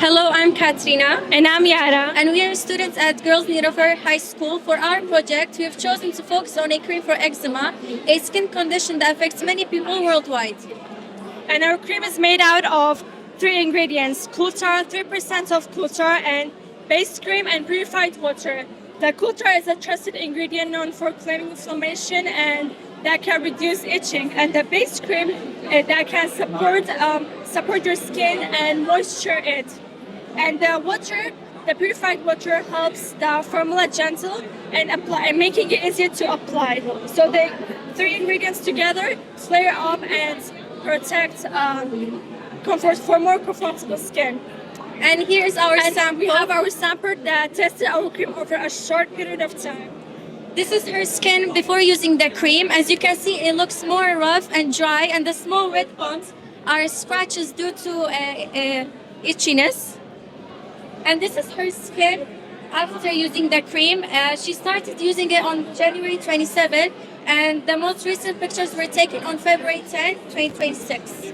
Hello, I'm Katrina. And I'm Yara. And we are students at Girls Nilufer High School. For our project, we have chosen to focus on a cream for eczema, a skin condition that affects many people worldwide. And our cream is made out of 3 ingredients: culture, 3% of culture, and base cream and purified water. The culture is a trusted ingredient known for clearing inflammation and that can reduce itching. And the base cream that can support your skin and moisture it. And the water, the purified water, helps the formula gentle and making it easier to apply. So the 3 ingredients together flare up and protect comfort for more comfortable skin. And here's our sample. We have our sample that tested our cream over a short period of time. This is her skin before using the cream. As you can see, it looks more rough and dry, and the small red bumps are scratches due to itchiness. And this is her skin after using the cream. She started using it on January 27, and the most recent pictures were taken on February 10, 2026.